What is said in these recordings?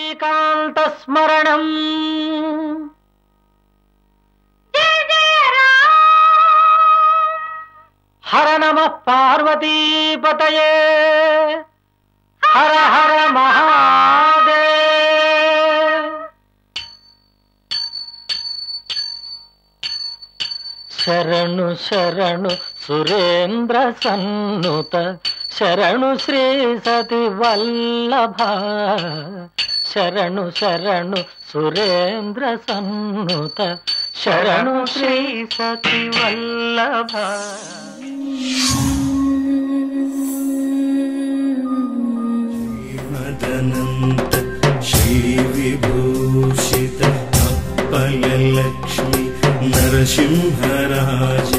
శ్రీకాంత స్మరణం హర నమ పార్వతీపతయే హర హర మహాదేవ్. శరణు శరణు సురేంద్ర సన్నుత శరణు శ్రీ సతి వల్లభ. శరణు శరణు సురేంద్ర సన్నుత శరణు శ్రీ సతి వల్లభ. శ్రీమదనంత శ్రీ విభూషిత అప్పల లక్ష్మి నరసింహరాజ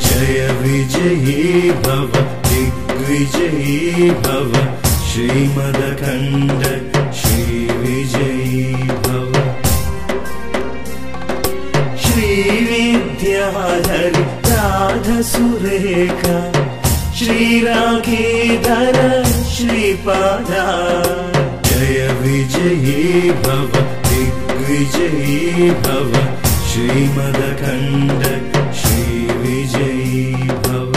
జయ విజయీ భవ దిగ్విజయీ భవ శ్రీమదఖండ శ్రీ విజయీ భవ. శ్రీ విద్యాధరి రాధ సురేఖ శ్రీరాఖీధర శ్రీపాద జయ విజయీ భవ దిగ్విజయీ భవ శ్రీమదఖండ శ్రీ విజయీ భవ.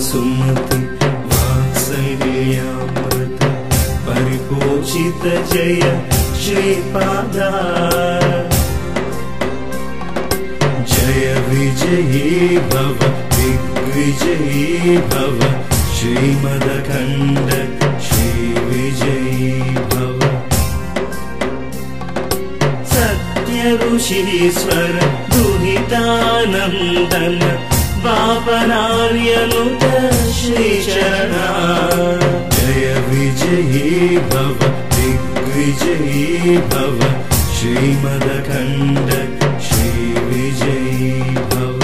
सुमति वात्सल्यामृत परिपोषित जय श्रीपादा जय विजयी भव दिग्विजयी भव श्रीमदखंड श्री विजयी भव. सत्य ऋषीश्वर दुहितानंदन पापनार्यनुत श्रीचरणा जय विजयी भव दिग्विजयी भव श्रीमदखंड श्री विजयी भव.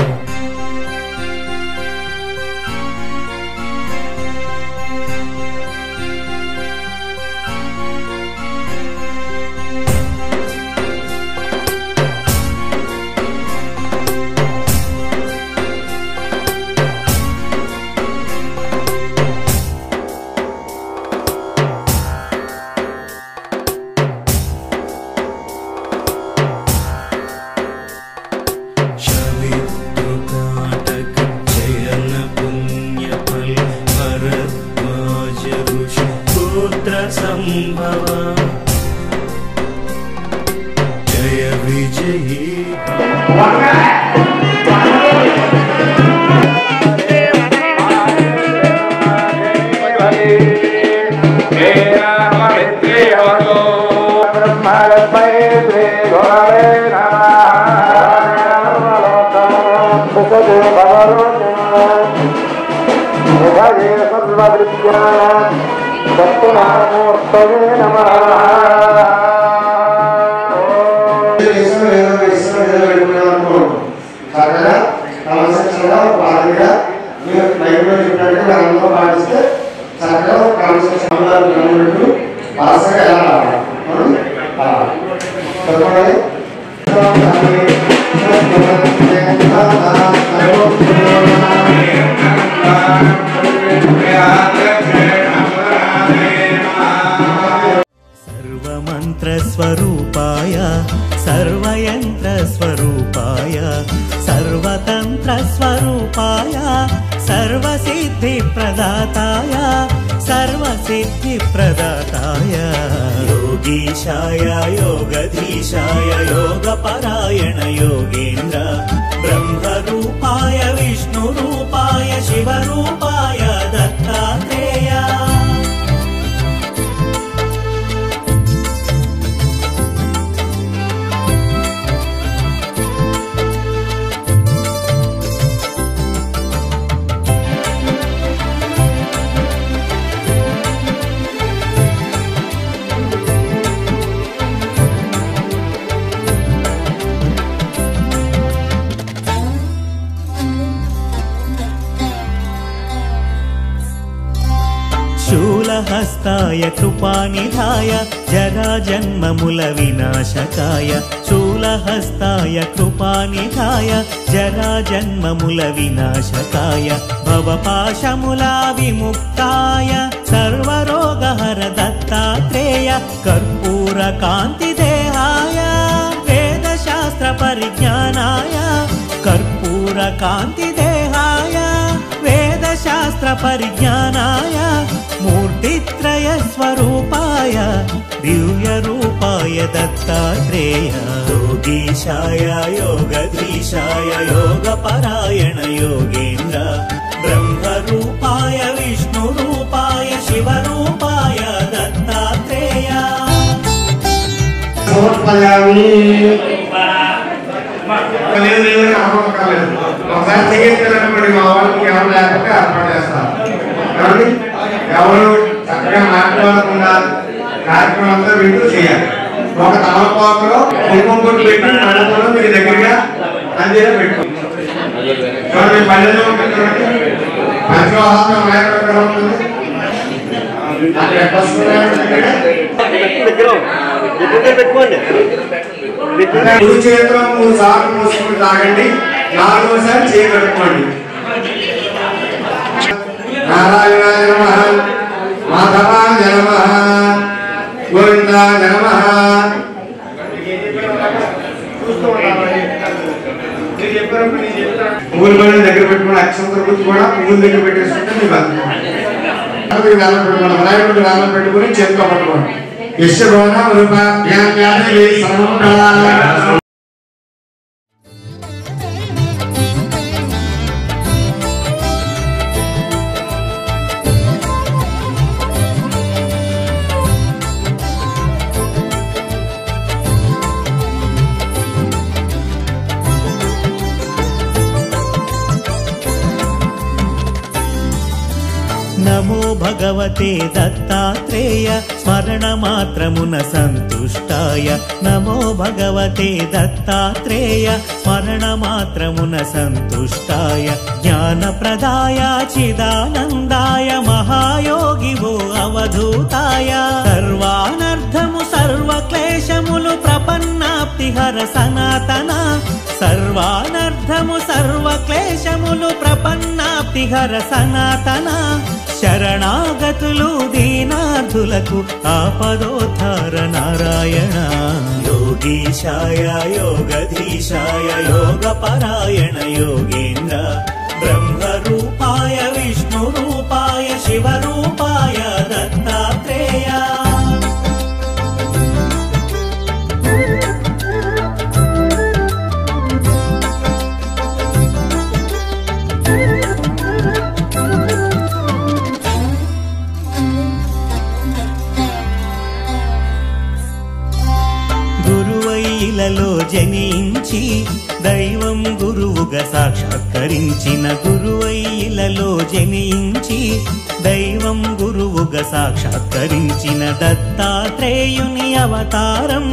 जय विजयी दत्तनामूर्तये नमः. सर्वमन्त्रस्वरूपाय सर्वयन्त्रस्वरूपाय सर्वतन्त्रस्वरूपाय सर्वसिद्धिप्रदाताय सर्वसिद्धिप्रदाताय योगीशाय योगधीशाय योगपरायण योगेन्द्र ब्रह्मरूपाय विष्णुरूपाय शिवरूपाय दत्तात्रेय శూలహస్తాయ కృపానిధాయ జరాజన్మముల వినాశకాయ శూలహస్తాయ కృపానిధాయ జరాజన్మముల వినాశకాయ భవపాశముల విముక్తాయ సర్వరోగహర దత్తాత్రేయ కర్పూర కాంతి దేహాయ వేదశాస్త్ర పరిజ్ఞానాయ కర్పూర కాంతి దేహాయ వేదశాస్త్ర పరిజ్ఞానాయ మూర్తిత్రయ స్వరూపాయ దివ్య రూపాయ దత్తాత్రేయ యోగీశాయ యోగధీశాయ యోగపరాయణ యోగేంద్ర బ్రహ్మరూపాయ విష్ణురూపాయ శివరూపాయ దత్తాత్రేయ సమర్పయామి. ఒకసారి చేయించాలనుకోండి, మా వాళ్ళకి ఎవరు లేకపోతే ఏర్పాటు చేస్తారు. కాబట్టి ఎవరు చక్కగా మాట్లాడకుండా కార్యక్రమం అంతా వింటూ చేయాలి. ఒక తమలపాకులో కుంకుమ బొట్టు పెట్టి మండపంలో మీ దగ్గరగా అందేలా పెట్టుకోండి. చూడండి, పల్లెల్లో ఉంటుంది చూడండి, పంచవాహనం వేరే ఉంటుంది. కుడి చేతిలో 3 సార్లు మూసుకుని తాగండి, 4వసారి చేయి కట్టుకోండి. నారాయణాయ నమః, మాధవాయ నమః, గోవిందాయ నమః. పువ్వులు పని దగ్గర పెట్టుకుని అక్షంతర గుర్తు కూడా పువ్వుల దగ్గర పెట్టేసుకుంటే మీకు వినాయకుడికి వేలం పెట్టుకుని చేతిలో పట్టుకోండి. యశ్వరోణ రూపాభ్యాం వ్యాధి సర్వం. నమో భగవతే దత్తాత్రేయ స్మరణ మాత్రమున సంతుష్టాయ నమో భగవతే దత్తాత్రేయ స్మరణ మాత్రమున సంతుష్టాయ జ్ఞానప్రదాయ చిదానందాయ మహాయోగివో అవధూతాయ సర్వానర్థము సర్వక్లేశములు ప్రపన్నాప్తిహర సనాతన సర్వానర్థము సర్వక్లేశములు ప్రపన్నాప్తిహర సనాతన శరణాగతులు దీనార్థులకు ఆపదోద్ధార నారాయణ యోగీశాయ యోగధీశాయ యోగపరాయణ యోగేంద్ర బ్రహ్మరూపాయ విష్ణురూపాయ శివరూపాయ దత్తాత్రేయ గురువైలలో జనించి దైవం గురువుగా సాక్షాత్కరించిన గురువైలలో జనించి దైవం గురువుగా సాక్షాత్కరించిన దత్తాత్రేయుని అవతారం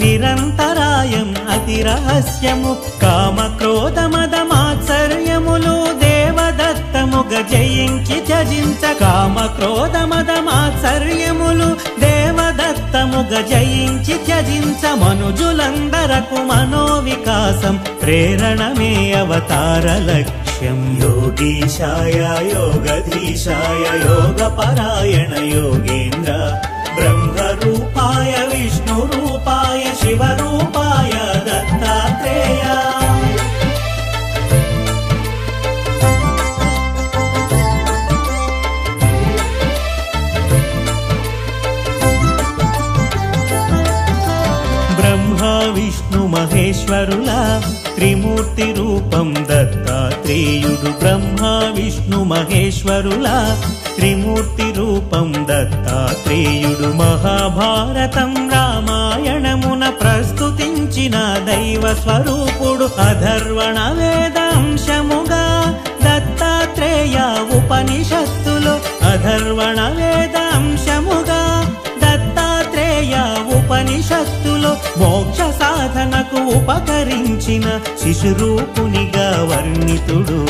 నిరంతరాయం అతి రహస్యము కామక్రోధ మద మాత్సర్యములు దేవదత్తముగ జయించి త్యజించ కామక్రోధ మద మాత్సర్యములు దేవదత్తముగ జయించి త్యజించ మనుజులందరకు మనోవికాసం ప్రేరణమే అవతార లక్ష్యం యోగీశాయ యోగధీశాయ యోగపరాయణ యోగేంద్ర బ్రహ్మరూపాయ విష్ణురూపాయ శివరూపాయ దత్తాత్రేయ బ్రహ్మ విష్ణు మహేశ్వరుల త్రిమూర్తి రూపం దత్తాత్రేయుడు బ్రహ్మ విష్ణు మహేశ్వరుల త్రిమూర్తి రూపం దత్తాత్రేయుడు మహాభారతం రామాయణమున ప్రస్తుతించిన దైవ స్వరూపుడు అధర్వణ వేదాంశముగా దత్తాత్రేయ ఉపనిషత్తులు అధర్వణ వేదాంశముగా దత్తాత్రేయ ఉపనిషత్తులు మోక్ష సాధనకు ఉపకరించిన శిశురూపునిగా వర్ణితుడు.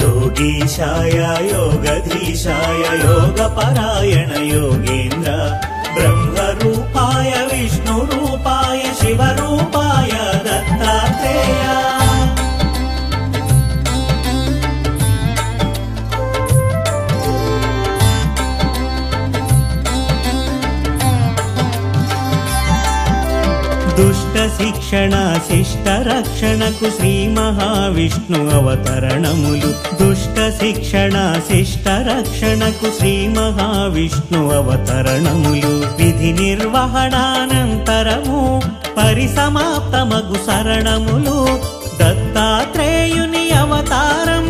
యోగీశాయ యోగధీశాయ యోగపరాయణ యోగేంద్ర బ్రహ్మరూపాయ విష్ణురూపాయ శివరూపాయ దత్తాత్రేయ. దుష్ట శిక్షణ శిష్ట రక్షణకు శ్రీ మహావిష్ణు అవతరణములు. దుష్ట శిక్షణ శిష్ట రక్షణకు శ్రీ మహావిష్ణు అవతరణములు. విధి నిర్వహణానంతరము పరిసమాప్తమగు శరణములు. దత్తాత్రేయుని అవతారం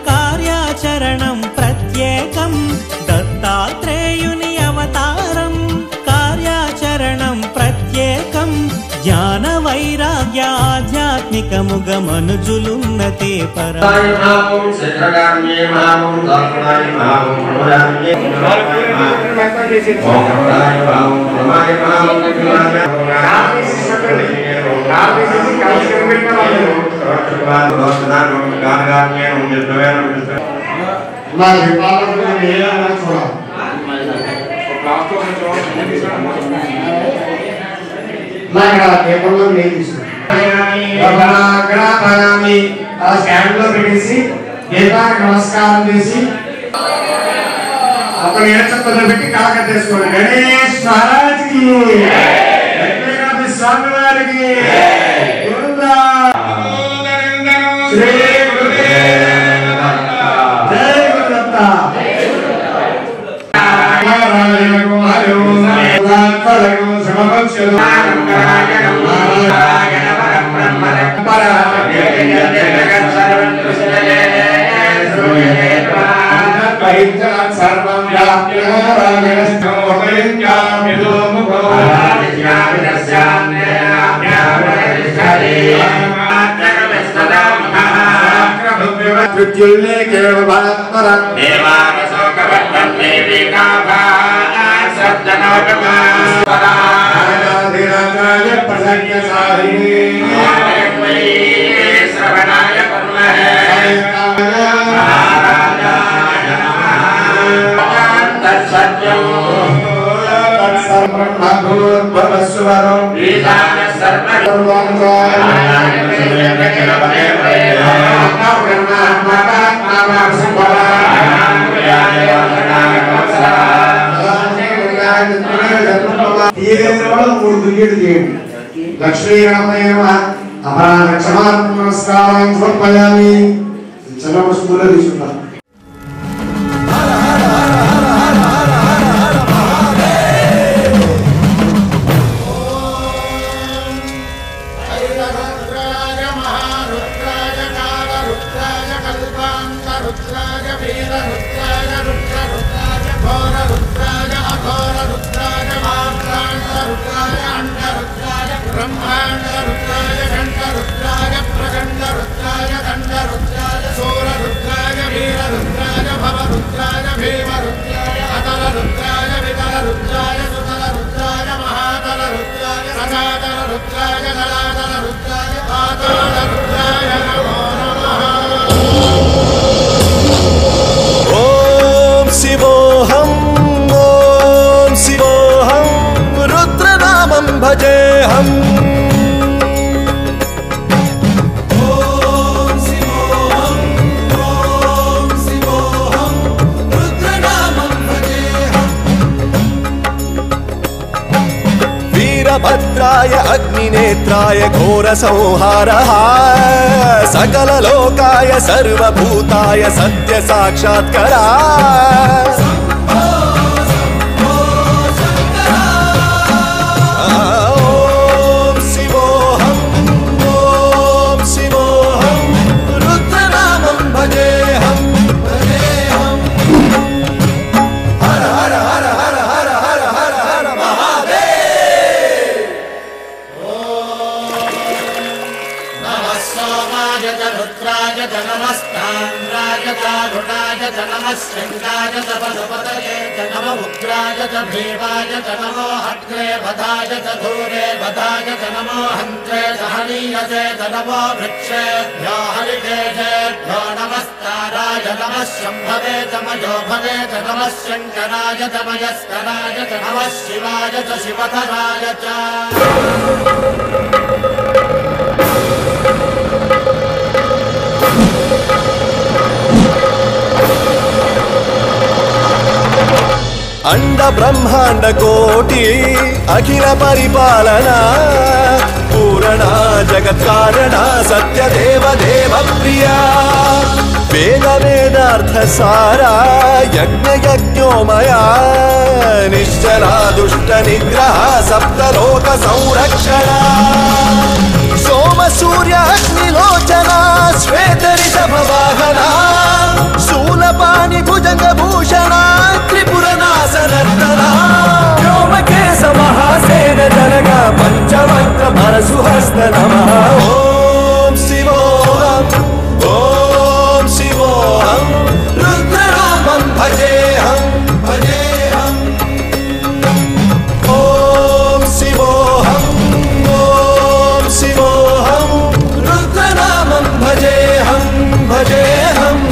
కార్యాచరణం ప్రత్యేకం. దత్తాత్రేయుని అవతారం కార్యాచరణం ప్రత్యేకం. జ్ఞాన వైరాగ్య ఆధ్యాత్మికముగ మనుజులున్నతే పర. పేపర్లో ఆ స్టాండ్ లో పెట్టేసి దీపానికి నమస్కారం చేసి ఒక నేర్చొక్కలు పెట్టి కాలకట్టేసుకోండి. గణేష్ మహారాజ్కి, లక్ష్మీనాథ స్వామి వారికి శ్రీ జై గురుదత్త. లక్ష్మీ గణపతయే నమః. అపరాధ క్షమాపణ నమస్కారం సమర్పయామి. చలో స్కూల్లో తీసుకుంటాం. भजेहम् वीरभद्राय अग्निनेत्राय घोरसंहारः सकललोकाय सर्वभूताय सत्यसाक्षात्करा रुद्राय नमस्कार राजतारुणाय च नमः शृङ्गाय च पशुपतये च नमः उग्राय च भीमाय च नमो हग्रे वधाय च धूरे वधाय च नमो हन्त्रे च हनीयसे च नमो वृक्षेभ्यो हरिकेशेभ्यो नमस्ताराय नमः शम्भवे च मयो भवे च नमः शङ्कराय च मयस्कराय च नमः शिवाय च शिवधराय च अंड ब्रह्मांड कोटि अखिल परिपालना पूरणा जगत् कारणा सत्य देव देव प्रिया वेद वेदार्थ सारा यज्ञ यज्ञोमया निश्चला दुष्ट निग्रह सप्तलोक संरक्षणा सोम सूर्य अग्निलोचना श्वेत ऋषभ वाहना शूलपाणि भुजंग भूषणा त्रिपुरनाशनर्तना व्योमकेश महासेन जनगा पंचवक्त्र परशुहस्त नमः ओम शिवोऽहम् ओम शिवोऽहम् रुद्रनामं भजेऽहम् भजेऽहम् ओम शिवोऽहम् रुद्रनामं भजेऽहम् भजेऽहम्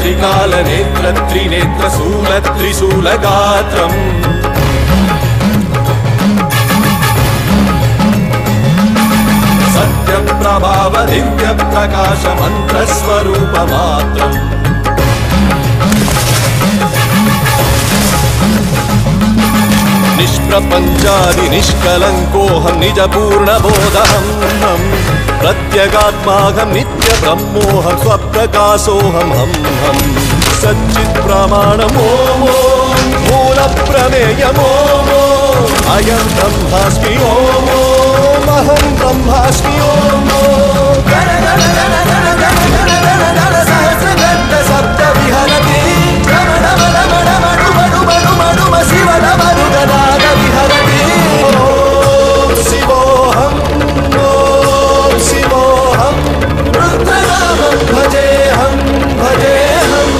त्रिकाल नेत्र त्रिनेत्र शूल त्रिशूल गात्रम् सत्य प्रभाव दिव्य प्रकाश मंत्र स्वरूप मात्रम् निष्प्रपंचादि निष्कलंकोऽहं निज पूर्ण बोधहं प्रत्यगात्माहं नित्य ब्रह्मोऽहं स्वप्रकाशोऽहं हम सच्चित् प्रमाणम् ओम मूल प्रमेयम् ओम अयं ब्रह्मास्मि ओम अहं ब्रह्मास्मि ओम गण गण गण गण गण गण गण गण सहस्रघट्ट सप्त विहरति रमण रमण रमण मणु मणु मणु शिव नमरु गणाद विहरति ओम शिवोऽहम् रुद्रनामं भजेऽहम् भजेऽहम्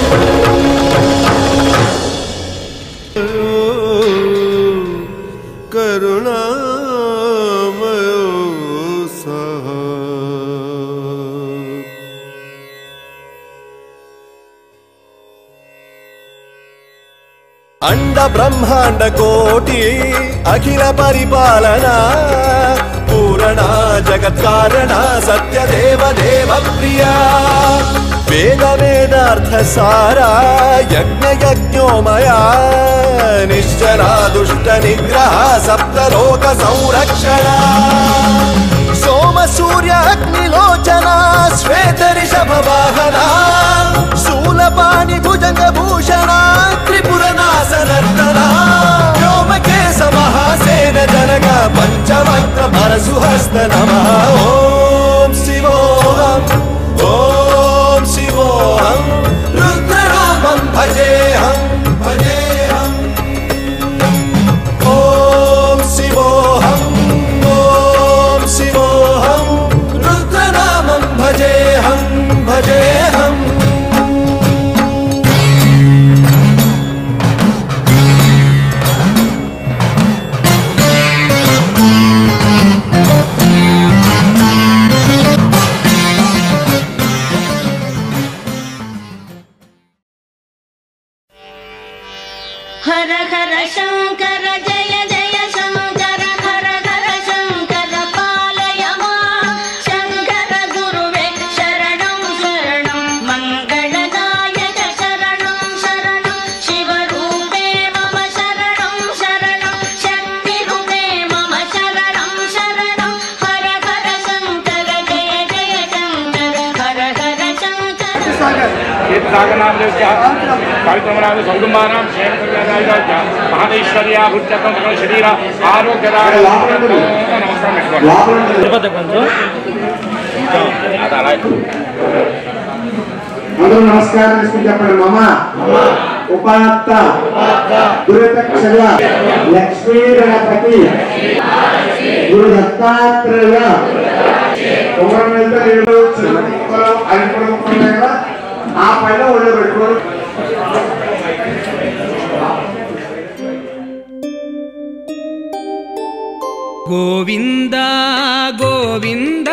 करुणामयो सः अंड ब्रह्मांड कोटि अखिल परिपालना पूरणा जगत् कारणा सत्य देव देव प्रिया वेद वेदार्थ सारा यज्ञ यज्ञोमया निश्चला दुष्ट निग्रह सप्तलोक संरक्षणा सोम सूर्य अग्निलोचना श्वेत ऋषभ वाहना शूलपाणि भुजंग भूषणा त्रिपुरनाशनर्तना व्योमकेश महासेन जनगा पंचवक्त्र परशुहस्त नमः ओम शिवोऽहम् ओम शिवोऽहम् रुद्रनामं भजेऽहम् भजेऽहम् ओम शिवोऽहम् रुद्रनामं भजेऽहम् भजेऽहम् हर हर शंकर जय जय शंकर हर हर शंकर पालय मां शंकर गुरुवे शरणं शरणं मंगलदायक शरणं शरणं शिवरूपे मम शरणं शरणं అందరూ నమస్కారం చేసుకుని చెప్పండి. మమ ఉపాత్త గురుతక్షయ లక్ష్మీ గణపతి గురు దత్తాత్రేయ ఆ పైన ఒళ్ళు పెట్టుకోరు. గోవింద గోవింద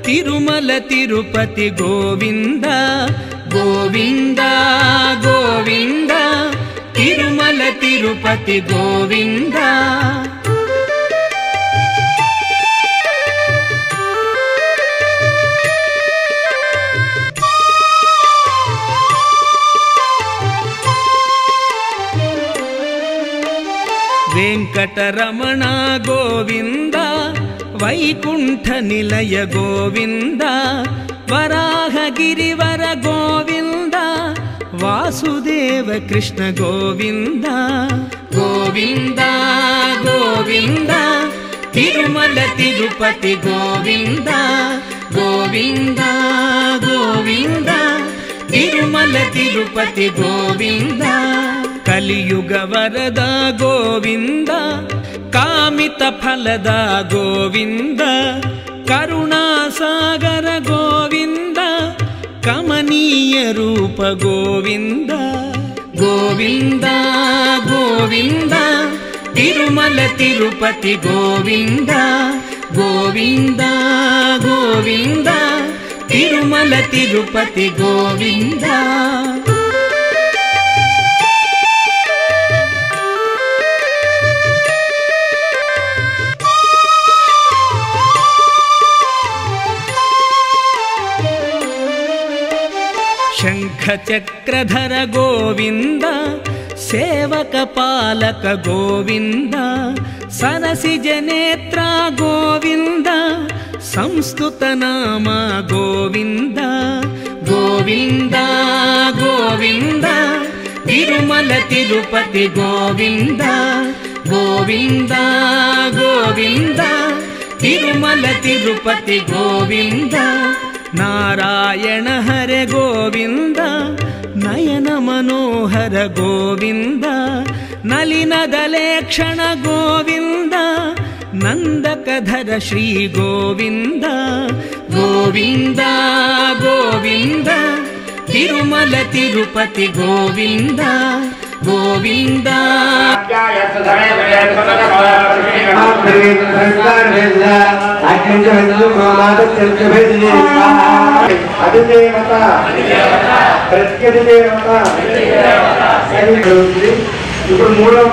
తిరుమల తిరుపతి గోవింద గోవింద గోవింద తిరుమల తిరుపతి గోవింద. వెంకటరమణ గోవింద వైకుంఠ నిలయ గోవింద వరాహగిరివర గోవింద వాసుదేవ కృష్ణ గోవింద గోవింద గోవింద తిరుమల తిరుపతి గోవింద గోవింద గోవింద తిరుమల తిరుపతి గోవింద. కలియుగ వరద గోవింద కామిత ఫలద గోవింద కరుణాసాగర గోవింద కమనీయ రూప గోవింద గోవింద గోవింద తిరుమల తిరుపతి గోవింద గోవింద గోవింద తిరుమల తిరుపతి గోవింద. శంఖ చక్రధర గోవింద సేవక పాలక గోవింద సరసిజ నేత్ర గోవింద సంస్కృత నామ గోవింద గోవింద గోవింద తిరుమల తిరుపతి గోవింద గోవింద గోవింద తిరుమల తిరుపతి గోవింద. నారాయణ హరే గోవింద నయన మనోహర గోవింద నలినదలేక్షణ గోవింద నందకధర శ్రీ గోవింద గోవింద గోవింద తిరుమల తిరుపతి గోవింద గోవింద. ఇప్పుడు మూడవ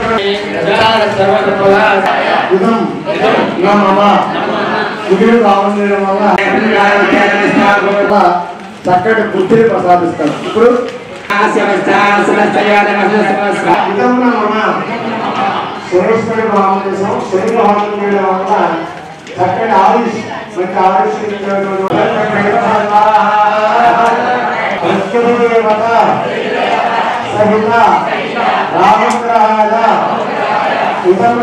చక్కటి బుద్ధిని ప్రసాదిస్తాం. ఇప్పుడు సురేశ్వరి భావం చేసాం. శని భావం చేయడం వల్ల చక్కటి ఆయుష్ మంచి ఆయుష్ సహిత రామగ్రహాద ఉదమ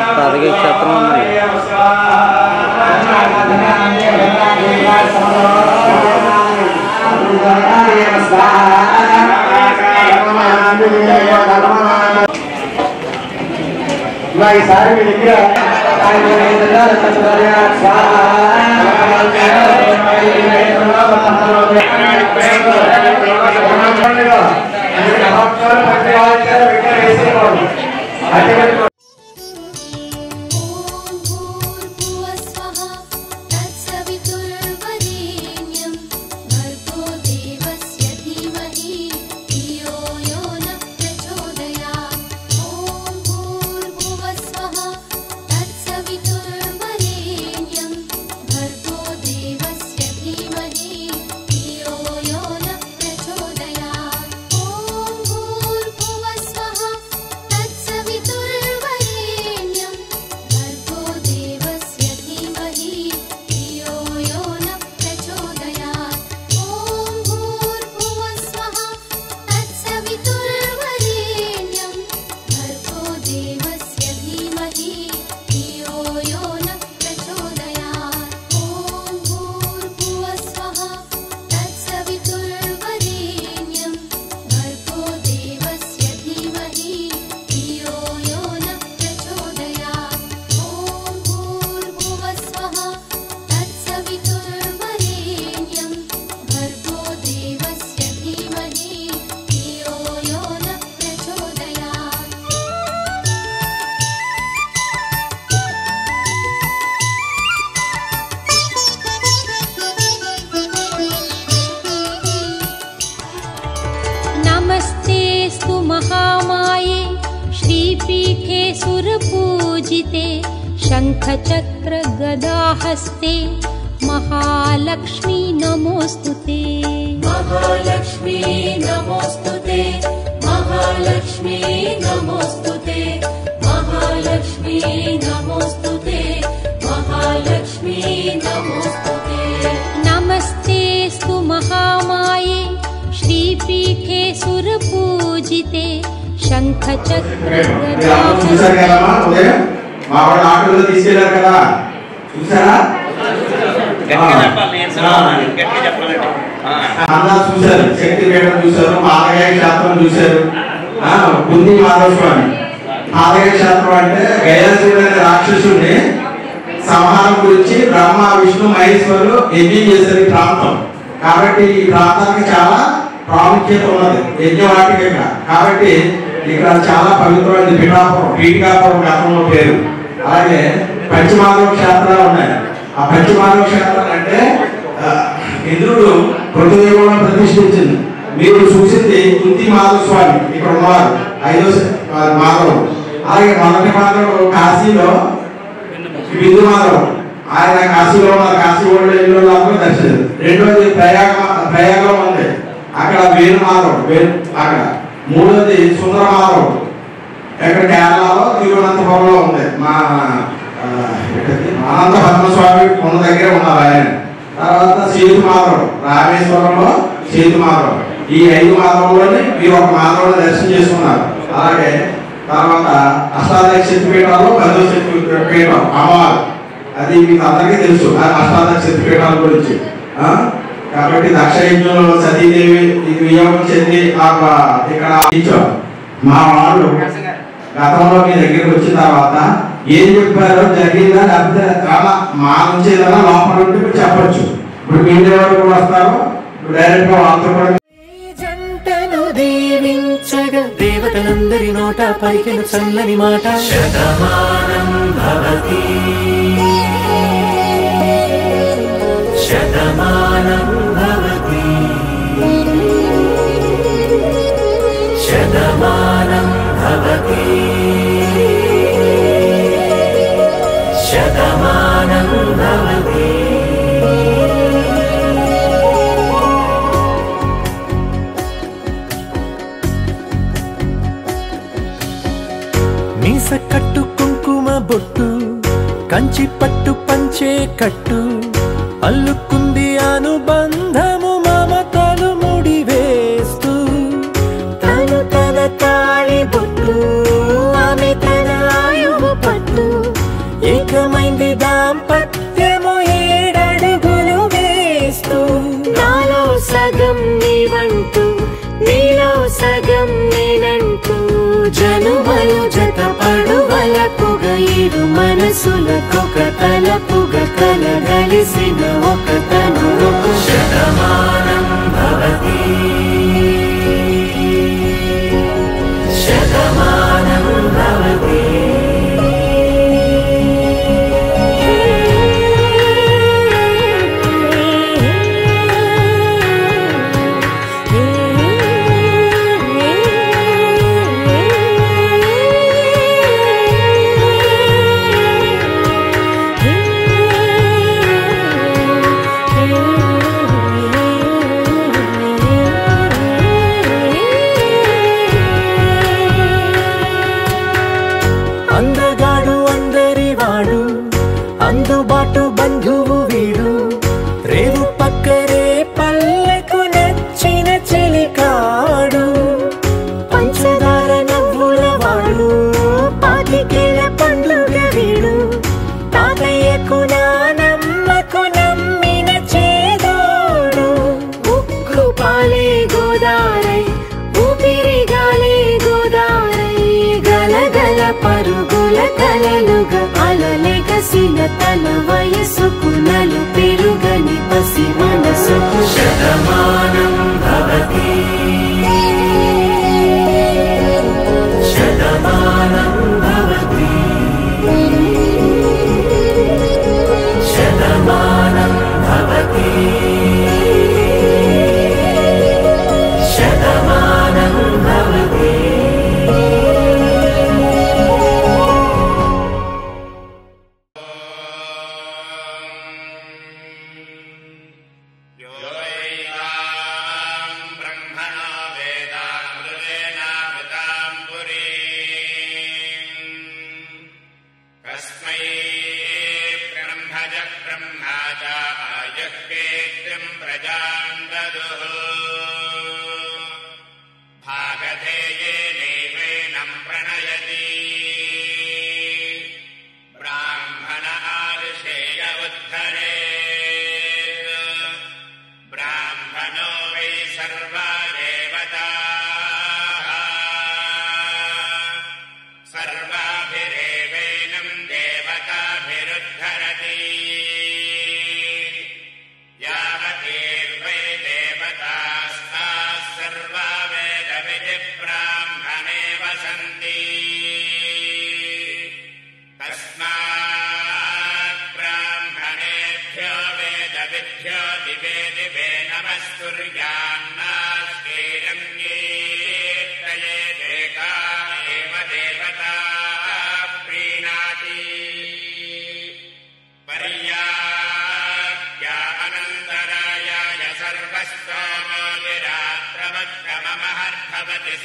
పాదకి క్షేత్రం ఈసారి మీ దగ్గర श्रीपीठे सुरपूजिते शङ्खचक्र गदाहस्ते महालक्ष्मी नमोस्तुते महालक्ष्मी नमोस्तुते महालक्ष्मी नमोस्तुते महालक्ष्मी नमोस्तुते महालक्ष्मी नमोस्तुते नमस्तेस्तु महामाये श्रीपीठे सुरपूजिते शङ्खचक्र गदाहस्ते మా వాడు ఆటోలో తీసుకెళ్లారు కదా చూసారా అలా చూశారు శక్తిపీఠం చూశారు మాదగాయ శాస్త్రం చూశారు బుద్ధి మాధవ స్వామి మాదగాయ శాస్త్రం అంటే గయాసుడు అనే రాక్షసుడిని సంహారం గురించి బ్రహ్మ విష్ణు మహేశ్వరులు యజ్ఞం చేశారు ఈ ప్రాంతం కాబట్టి ఈ ప్రాంతానికి చాలా ప్రాముఖ్యత ఉన్నది యజ్ఞవాటికగా కాబట్టి ఇక్కడ చాలా పవిత్రమైన పీఠికాపురం గతంలో పేరు అలాగే పంచమాధవ క్షేత్రాలు ఉన్నాయి ఆ పంచమాధవ క్షేత్రాలు అంటే ఇంద్రుడు పృథ్వీలో ప్రతిష్ఠించింది మీరు చూసింది కుంతి మాధవ స్వామి ఇక్కడ ఉన్నారు 5వ మాధవుడు అలాగే మొదటి మాధవుడు కాశీలో బిందు మాధవుడు ఆయన కాశీలో ఉన్నారు కాశీ ఓడిలో దర్శనం రెండోది ప్రయాగంలో ఉంది అక్కడ వేణు మాధవుడు అక్కడ మూడోది సుందర మాధవుడు ఇక్కడ కేరళలో తిరువనంతపురంలో ఉంది మా అనంత పద్మస్వామి కొండ దగ్గర ఉన్నారు ఆయన తర్వాత సేతు మాధవుడు రామేశ్వరంలో సేతు మాధవుడు ఈ 5 మాధవులని మీరు ఒక మాధవుని దర్శనం చేసుకున్నారు అలాగే తర్వాత అష్టాదశ శక్తిపీఠాల్లో 10వ శక్తిపీఠం అమ్మవారు అది మీకు అందరికీ తెలుసు అష్టాదశ శక్తిపీఠాల గురించి కాబట్టి దక్షయజ్ఞంలో సతీదేవి ఇది వియోగం చెంది ఇక్కడ మా వాళ్ళు గతంలో మీ దగ్గరికి వచ్చిన తర్వాత ఏం చెప్పారో జరిగిందా లేకపోతే చాలా మా నుంచి ఏదైనా లోపల ఉంటే మీరు చెప్పచ్చు ఇప్పుడు మీ ఎవరు కూడా వస్తారు డైరెక్ట్ గా వాళ్ళతో కూడా జంటను దీవించగా దేవతలందరి నోట పలికిన చల్లని మాట శతమానం భవతి శతమానం భవతి శతమానం భవతి శతమానం భవతి మీస కట్టు కుంకుమ బొట్టు కంచి పట్టు పంచే కట్టు అల్లుకుంది అనుబంధము మమతలు ముడివేస్తూ తను తన తాళి బొట్టు ఆమె తన ఆయువు పట్టు ఏకమైంది దాంపత్యము 7 అడుగులు వేస్తూ నాలో సగం నీవంటూ నీలో సగం నేనంటూ జనుమలు జతపడువలపుగా 7 మనసులకొక తలపుగా కలగలిసిన ఒక తనువు శతమానం భవతి శతమానం భవతి అందగాడు అందరివాడు అందుబాటు బంధువు వీడు రేవు పక్కరే పల్లెకు నచ్చిన చెలికాడు పంచదార నవ్వుల వాడు పాతికేల పండుగ వీడు తాతయ్యకు నానమ్మకు నమ్మిన చేదోడు ఉక్కు పాలే గోదారై ఊపిరిగాలే గోదారై గలగల పరుగుల కలలుగా అలలెగసిన తన వయసుకు నలు పెరుగని పసి మనసుకు శతమానం భవతి శతమానం భవతి శతమానం భవతి శతమానం భవతి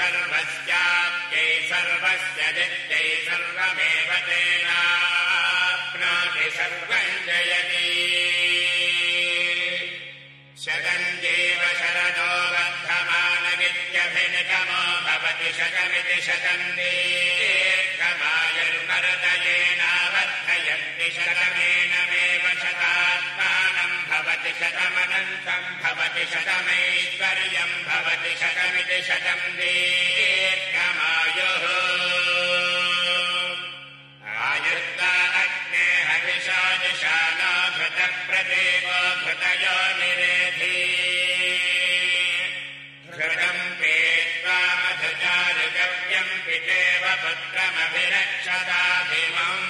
सर्वस्याप्यै सर्वस्य जित्यै सर्वमेव तेनाप्नोति सर्वं जयति शतं जीव शरदो वर्धमानमित्यभिनितमो भवति शतमिति शतं दीर्घमायुर्मरुदयेनावर्धयन्ति शतमेनमेव शतात्मानं भवति शतमनन्तं भवति शतमैश्वर्यं भवति शतमिति शतं दीर्घमायुः आयुर्दा अग्ने हविषा दिशानो घृतप्रतीको घृतयो निरेधि घृतं पीत्वा मधुचारुगव्यं पितेव पुत्रमभिरक्षताभिमम्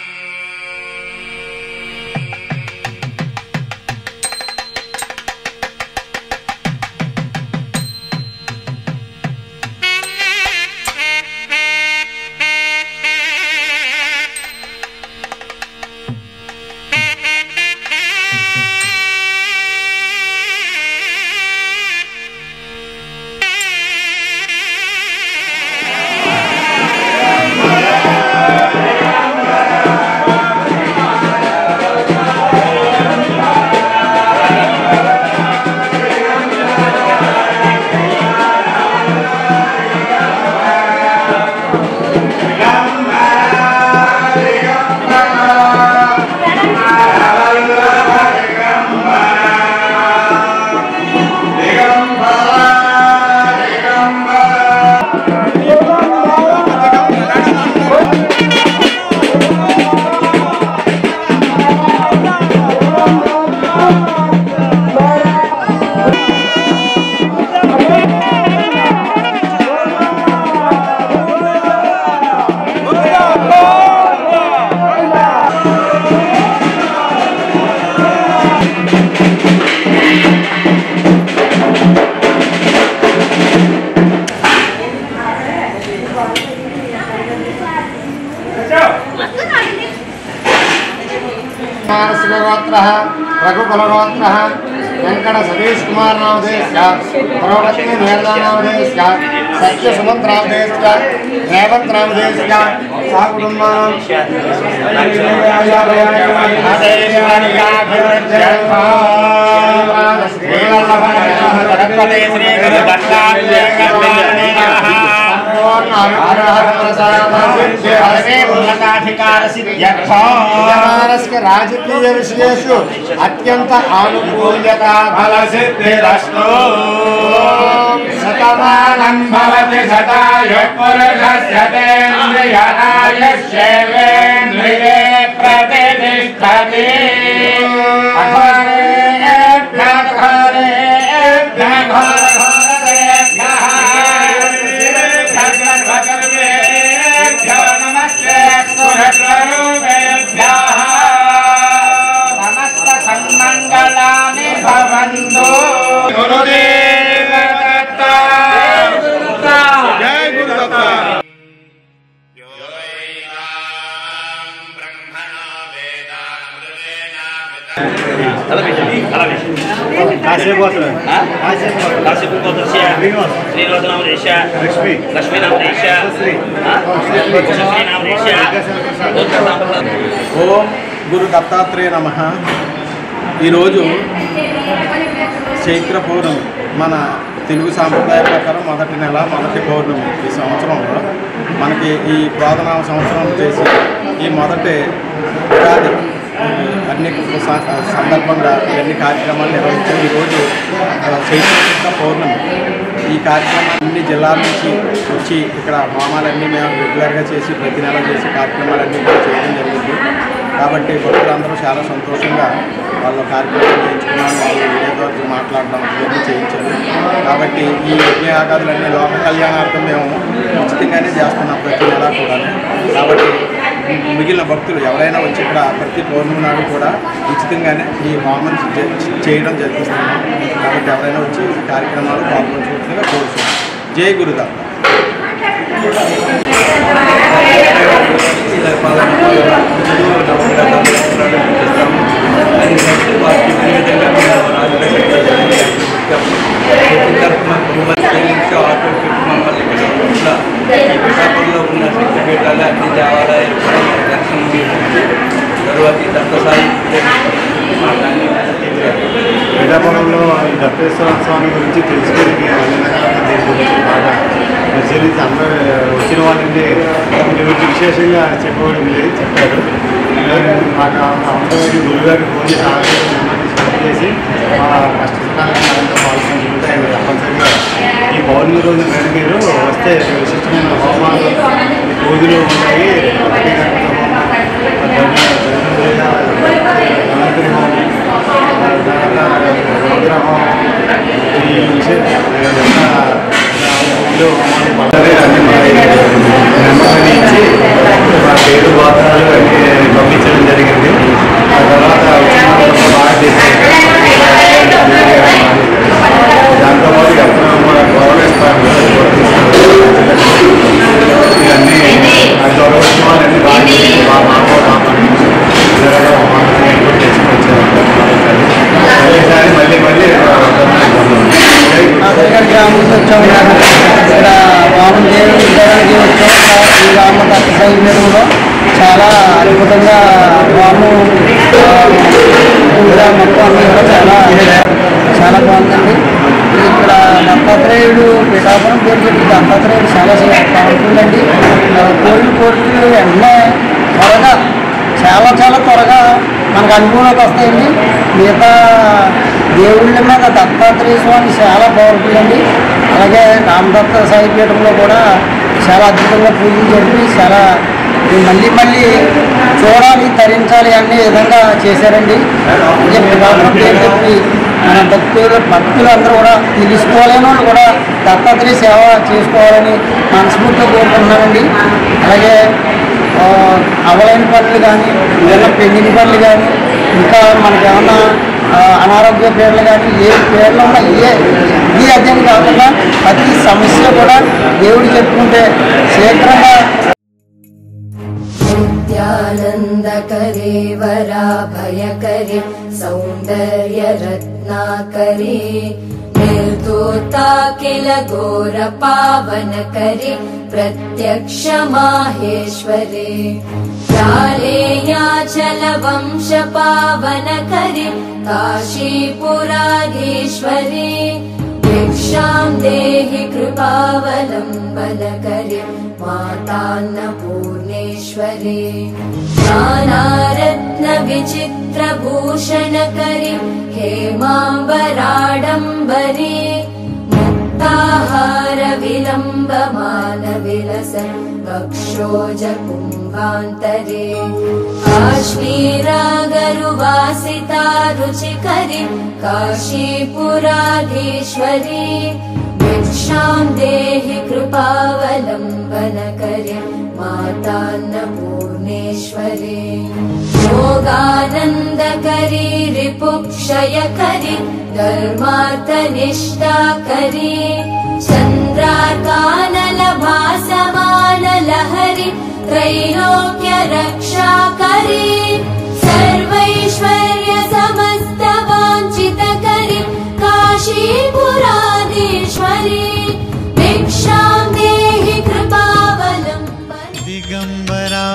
रघुकुलगोत्रः वेंकट सतीश कुमार नामधेयस्य प्रवृत्ति निर्दा नामधेयस्य सत्य सुमंत नामधेयस्य रेवंत नामधेयस्य साकुटुंबानां राजकीय विषयेषु अत्यंत आनुकूल्यता फलसिद्धिरस्तु शतमानं भवति शतायुः पुरुषस्य तेन्द्रियायुष्येवेन्द्रिये प्रतिष्ठति ఓం గురు దత్తాత్రేయ నమః. ఈరోజు చైత్ర పౌర్ణమి, మన తెలుగు సాంప్రదాయ ప్రకారం మొదటి నెల మొదటి పౌర్ణమి. ఈ సంవత్సరంలో మనకి ఈ క్రోధనామ సంవత్సరం చేసి ఈ మొదటి ఉగాది అన్ని సందర్భంగా ఇవన్నీ కార్యక్రమాలు నిర్వహించాం. ఈరోజు చైత్ర పౌర్ణమి. ఈ కార్యక్రమం అన్ని జిల్లాల నుంచి వచ్చి ఇక్కడ హోమాలన్నీ మేము రెగ్యులర్గా చేసి ప్రతి నెల చేసి కార్యక్రమాలన్నీ చేయడం జరిగింది. కాబట్టి భక్తులందరూ చాలా సంతోషంగా వాళ్ళ కార్యక్రమాలు చేయించుకున్నాను, వాళ్ళు వీడియో ద్వారా మాట్లాడడం ఇవన్నీ చేయించారు. కాబట్టి ఈ యజ్ఞయాగాదులన్నీ లోక కళ్యాణార్థం మేము ఉచితంగానే చేస్తున్నాం ప్రతి నెల కూడా. కాబట్టి మిగిలిన భక్తులు ఎవరైనా వచ్చి ఇక్కడ ప్రతి పౌర్ణమి నాడు కూడా ఉచితంగానే ఈ హోమం చేయడం జరుగుతుంది. కాబట్టి ఎవరైనా వచ్చి ఈ కార్యక్రమాలు పాల్గొనవలసిందిగా కోరుతున్నాం. జై గురుదత్త. పిఠాపురంలో ఉన్న శక్తిపీఠాలు అన్ని దేవాలయాలు కూడా దర్శనం తర్వాత దత్తసాయి పిఠాపురంలో ఈ దత్తేశ్వర స్వామి గురించి తెలుసుకోవడానికి అన్ని రకాల దేశం గురించి బాగా పరిశీలించి అందరూ వచ్చిన వాళ్ళంటే దీని గురించి విశేషంగా చెప్పడం లేదు చెప్పారు. మాకు అవసరమైన గురుగారికి ఫోన్ చేసి స్టార్ట్ చేసి మా కష్టకాలంతో పాల్గొంటుంటే ఆయన తప్పనిసరిగా ఈ పౌర్ణమి రోజు మీరు వస్తే విశిష్టమైన హోమాలు పూజలు ఉన్నాయి. ధన్వంతరి హోమం, రుద్ర హోమం, ఈ నెంబర్ని ఇచ్చి మా పేరు గోత్రాలు అన్నీ పంపించడం జరిగింది. ఆ తర్వాత బాగా చేశారు. దాంతోపాటు గవర్నమెంట్ ఇవన్నీ గౌరవోత్సవాలన్నీ బాగా గ్రామంలో వచ్చాము. ఇక్కడ వామన్ దేవుడి దగ్గరికి వచ్చాము. ఈ రామ దత్తసాయి పీఠంలో చాలా అద్భుతంగా వాము మొత్తం అన్నీ కూడా చాలా బాగుందండి. ఇక్కడ దత్తాత్రేయుడు పిఠాపురం పేరు చెప్పి దత్తాత్రేయుడు చాలా పవర్ఫుల్ అండి. కోరికలు వెంటనే త్వరగా చాలా త్వరగా మనకు అనుభవంలోకి వస్తాయండి. మిగతా దేవుళ్ళ మీద దత్తాత్రేయ స్వామి చాలా పవర్ఫుల్ అండి. అలాగే రామదత్త సాయి పీఠంలో కూడా చాలా అద్భుతంగా పూజలు జరిపి చాలా మళ్ళీ చూడాలి, తరించాలి అనే విధంగా చేశారండి. పిఠాపురం పేరు చెప్పి మన భక్తులు అందరూ కూడా తెలుసుకోలేని వాళ్ళు కూడా దత్తాత్రేయ సేవ చేసుకోవాలని మనస్ఫూర్తిగా కోరుకుంటున్నానండి. అలాగే అవలైన పనులు కానీ ఏదైనా పెండింగ్ పనులు కానీ ఇంకా మనకి ఏమన్నా అనారోగ్య పేర్లు కానీ ఏ పేర్లు ఉన్నా ఈ అధ్యయనం కాకుండా ప్రతి సమస్య కూడా దేవుడు చెప్పుకుంటే శీఘ్రంగా नित्यानन्दकरे वराभयकरे सौन्दर्यरत्नाकरे निर्दोता किल घोरपावनकरे प्रत्यक्ष माहेश्वरे जालेयाचलवंशपावनकरे काशीपुराधीश्वरे भिक्षां देहि कृपावलम्बनकरे मातान्नपूर्णेश्वरे नानारत्नविचित्रभूषणकरे हेमाम्बराडम्बरे मुक्ताहारविलम्बमानविलसन् वक्षोजकुम्भान्तरे काश्मीरागरुवासिता रुचिकरे काशीपुराधीश्वरे भिक्षां देहि कृपावलम्बनकरे मातान्नपूर्णेश्वरे योगानन्दकरी रिपुक्षयकरी धर्मार्थनिष्ठाकरी चन्द्रार्कानलभासमानलहरि त्रैलोक्यरक्षाकरी सर्वैश्वर्य समस्तवाञ्छितकरी काशीपुराधीश्वरी भिक्षां देहि कृपावलम्बनकरी दिगंबरा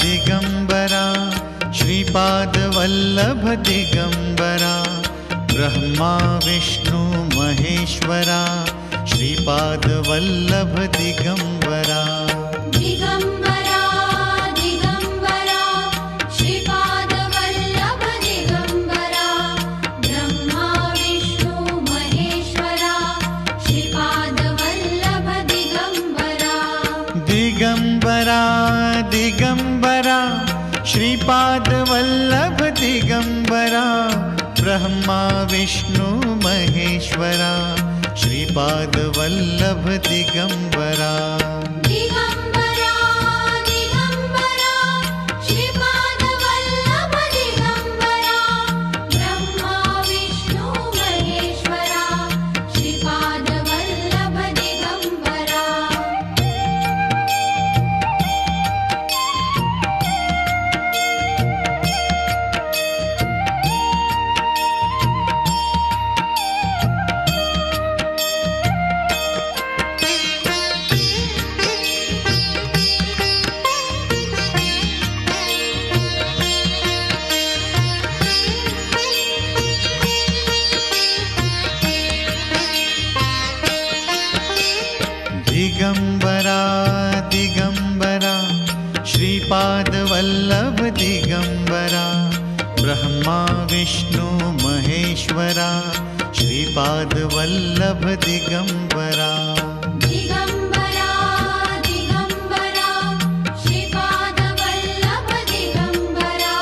दिगंबरा श्रीपादवल्लभ दिगंबरा ब्रह्मा विष्णु महेश्वरा श्रीपादवल्लभ दिगंबरा दिगंबरा दिगंबरा श्रीपादवल्लभ दिगंबरा ब्रह्मा विष्णु महेश्वरा श्रीपादवल्लभ दिगंबरा दिगंबरा दिगंबरा श्रीपादवल्लभ दिगंबरा ब्रह्मा विष्णु महेश्वरा श्रीपादवल्लभ दिगंबरा दिगंबरा दिगंबरा श्रीपाद वल्लभ दिगंबरा ब्रह्मा विष्णु महेश्वरा श्रीपाद वल्लभ दिगंबरा दिगंबरा दिगंबरा श्रीपाद वल्लभ दिगंबरा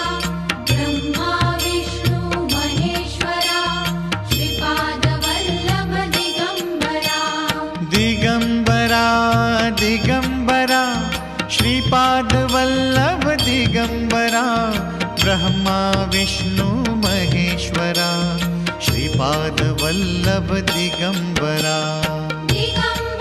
ब्रह्मा विष्णु महेश्वरा श्रीपाद वल्लभ दिगंबरा दिगंबरा दिगंबरा श्रीपाद वल्लभ दिगंबरा ब्रह्मा विष्णु महेश्वरा श्रीपाद वल्लभ दिगंबरा दिगंबरा